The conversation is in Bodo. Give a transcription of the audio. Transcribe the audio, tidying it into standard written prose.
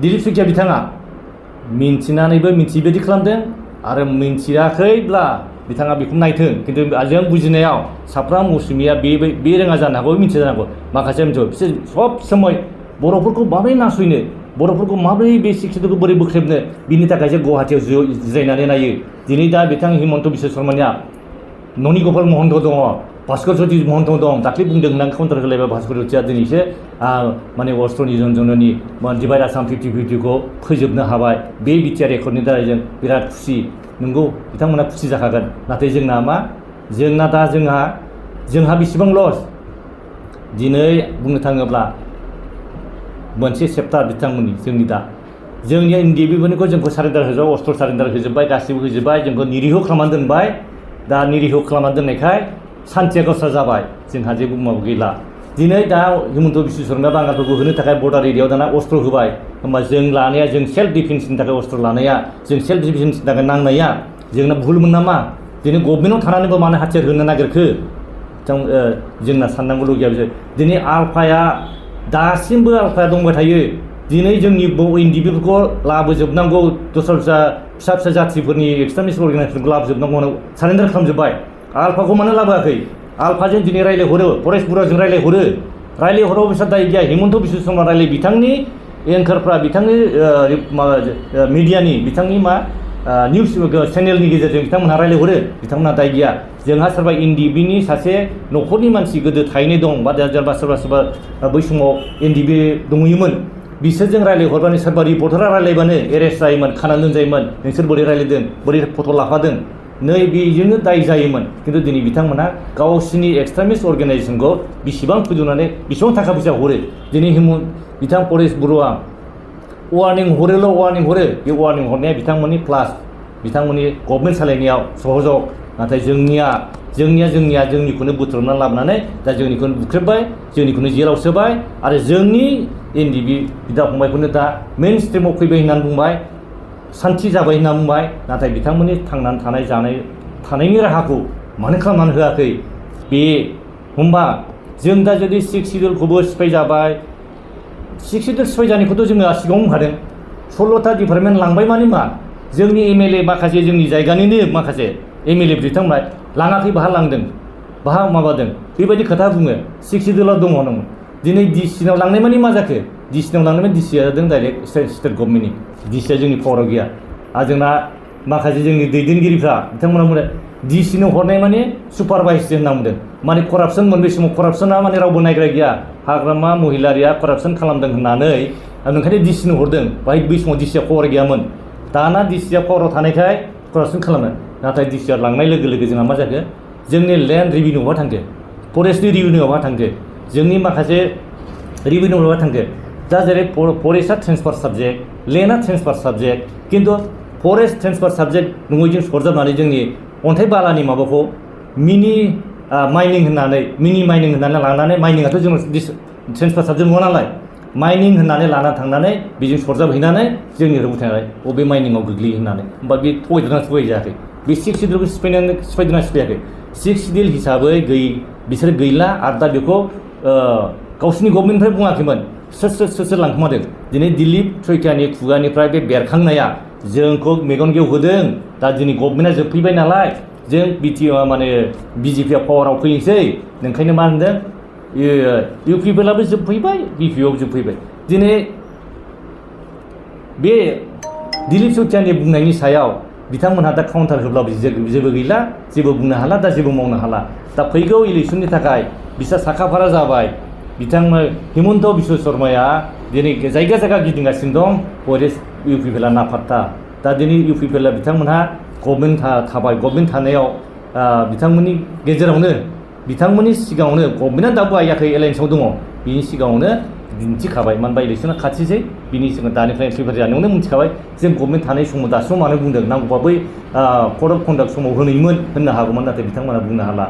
दिलीप शइकिया बिथाङा मिन्थिनानैबो मिन्थियै बायदि खालामदों आरो मिन्थियाखैब्ला बिथाङा बेखौ नायथों खिन्थु जों बुजिनायाव साफ्रोम असमिया बे रोङा जानो हागौ मिन्थिया जानो हागौ माखासे मिन्थियो बिसोर सब समय बर'फोरखौ माबोरै नासयनो बर'फोरखौ माबोरै बे शिक्षितखौ बोरै बोख्रेबनो बिनि थाखायसो गुवाहाटीयाव जिरायनानै नायो दिनै दा बिथां हिमन्त बिश्व शर्मानिया ननि गपाल महन्त दङ भास्कर ज्योति महन्त दं दाख्लै बुंदों होननानै काउन्टार होलायबाय भास्कर ज्योतिया दिनैसो माने अस्त्रनि जनजननि डिभाइड आसाम 50-50खौ फोजोबनो हाबाय बे बिटिआर एकर्डनि दारै जों बिराद खुसि नंगौ बिथांमोना खुसि जाखागोन नाथाय जोंना मा जोंना दा जोंहा बेसेबां लस दिनै बुंनो थाङोब्ला मोनसे चेप्टार बिथांमोननि जोंनि दा जोंनि एनडिएफबिफोरनिखौ जोंखौ सारेन्डार होजोबबाय अस्त्र सारेन्डार होजोबबाय गासिबो होजोबबाय जोंखौ निरिह खालामनानै दोनबाय दा निरिह खालामनानै दोननायखाय सान्थिया गावस्रा जाबाय जोंहा जेबो माबा गैला दिनै दा हिमन्त बिश्व शर्माया बांगालफोरखौ होनो थाखाय बर्डार एरियायाव दाना अस्त्र होबाय होमबा जों लानाया जों सेल्फ डिफेन्सनि थाखाय अस्त्र लानाया जों सेल्फ डिफेन्सनि थाखाय नांनाया जोंना भुलमोन नामा दिनै गभर्नमेन्टआव थानानैबो मानो हाथियार होनो नागिरखो जोंना साननांगौल' गैया दिनै आल्फाया दासिमबो आल्फाया दंबाय थायो दिनै जोंनि एनडिएफबिफोरखौ लाबोजोबनांगौ दस्रा फिसा जाथिफोरनि एक्सट्रिमिस्ट अर्गानाइजेसनखौ लाबोजोबनांगौ सारेन्डार खालामजोब्बाय आल्फाखौ मानो लाबोआखै आल्फाजों दिनै रायलायहरो फरेस्ट बुराजों रायलायहरो बिसोर दाय गैया हिमन्त बिश्व शर्मा रायलाय बिथांनि एंकारफ्रा बिथांनि मिडियानि बिथांनि मा निउस चेनेलनि गेजेरजों बिथांमोनहा रायलायहरो बिथांमोनहा दाय गैया जोंहा सोरबा एनडिएफबिनि सासे न'खरनि मानसि गोदो थाहैनाय दं बा सोरबा बै समाव एनडिएफबि दंहैयोमोन बिसोरजों रायलायहरबानो सोरबा रिपर्टारा रायलायबानो एरेस्ट जायोमोन खानानै दोनजायोमोन नोंसोर बोरै रायलायदों बोरै फट' लाफादों नै बेजोंनो दाय जायोमोन खिन्थु दिनै बिथांमोना गावसिनि एक्सट्रिमिस्ट अर्गानाइजेसनखौ बेसेबां फोजौनानै बेसेबां थाखा फैसा हरो दिनै बिथां परेश बरुवा वार्निं हरो बे वार्निं हरनाया बिथांमोननि प्लास बिथांमोननि गभर्नमेन्ट सालायनायाव सहजग नाथाय जोंनिया जोंनिखौनो बुथुमनानै लाबोनानै दा जोंनिखौनो बुख्रेबबाय जोंनिखौनो जेलाव सोबाय आरो जोंनि एनडिएफबि बिदा फंबायफोरनो दा मेइन स्ट्रिमाव फैबाय होननानै बुंबाय सान्थि जाबाय होनना बुंबाय नाथाय बिथांमोननि थांनानै थानायनि राहाखौ मानो खालामनानै होआखै बे होमबा जों दा जुदि सिक्स सिडिउलखौबो सिफायजाबाय सिक्स सिडिउल सिफायजानायखौथ' जोङो सिगाङाव बुंखादों 16टा डिपार्टमेन्ट लांबाय माने मा जोंनि एमएलए माखासे जोंनि जायगानिनो माखासे एमएलए बिथांमोना लाङाखै बाहा लांदों बाहा माबादों बेबायदि खोथा बुङो सिक्स सिडिउलाव दङ दिनै डिसिनाव लांनाय माने मा जाखो डिसिनाव लांनाय माने डिसिया जादों डाइरेक्ट स्टेट गभर्नमेन्टनि डिसिया जोंनि पावाराव गैया आरो जोंना माखासे जोंनि दैदेनगिरिफ्रा बिथांमोना बुंदों डिसिनो हरनाय माने सुपारभाइससो होनना बुंदों माने करापसन बे समाव करापसना माने रावबो नायग्रा गैया हाग्रामा महिलारिया करापसन खालामदों होननानै ओंखायनो डिसिनो हरदों बाहाय बै समाव डिसिया पावार गैयामोन दाना डिसिया पावाराव थानायखाय करापसन खालामो नाथाय डिसिया लांनाय लोगो लोगो जोंहा मा जाखो जोंनि लेन्ड रेभिनिउआव थांखो फरेस्टनि रेभिनिउआव थांखो जोंनि माखासे रेभिनिउआव थांखो दा जेरै फरेस्टआ ट्रेन्सफार साबजेक्ट लेन्डआ ट्रेन्सफार साबजेक्ट खिन्थु फरेस्ट ट्रेन्सफार साबजेक्ट नङैजों सरजाबनानै जोंनि अन्थाइ बालानि माबाखौ मिनि माइनिं होननानै लानानै माइनिंआथ' जों ट्रेन्सफार साबजेक्ट नङा नालाय माइनिं होननानै लाना थांनानै बेजों सरजाबहैनानै जोंनि रोंगौथि बबे माइनिंआव गोग्लैयो होननानै होमबा बे थगायदोंना थगायजायाखै बे सिक्स सिडिउलखौ सिफायदोंना सिफायाखै सिक्स सिडिउल हिसाबै बिसोर गैला आरो दा बेखौ गावसिनि गभर्नमेन्टनिफ्राय बुङाखैमोन सोर लांखोमादों दिनै दिलीप शइकियानि खुगानिफ्राय बे बेरखांनाया जोंखौ मेगन गेवहोदों दा दिनै गभर्नमेन्टआ जोबफैबाय नालाय जों माने बिजेपिआ पावाराव फैनोसै ओंखायनो मा होनदों इउपिपिएलआबो जोबफैबाय बिपिआव जोबफैबाय दिनै बे दिलीप शइकियानि बुंनायनि सायाव बिथांमोनहा दा काउन्टार होब्लाबो जेबो गैला जेबो बुंनो हाला दा जेबो मावनो हाला दा फैगौ इलेक्सननि थाखाय बिसोर साखाफारा जाबाय बिथांमोन हिमन्त बिश्व शर्माया दिनै जायगा गिदिंगासिनो दं फरेस्ट इउपिपिएलआ नाफात्ता दा दिनै इउपिपिएलआ बिथांमोनहा गभर्नमेन्ट थाबाय गभर्नमेन्ट थानायाव बिथांमोननि गेजेरावनो बिथांमोननि सिगाङावनो गभर्नमेन्टआ दाबो आयाखै एलायन्सआव दङ बिनि सिगाङावनो दिन्थिखाबाय मानो होनबा इलेक्सना खाथिसै बिनि सिगां दानिफ्राय प्रिपेयार जानायावनो मिथिखाबाय जों गभर्नमेन्ट थानाय समाव दासिमाव मानो बुंदों नांगौबा बै कड अफ कन्डाक्ट समाव होनोमोन होननो हागौमोन नाथाय बिथांमोना बुंनो हाला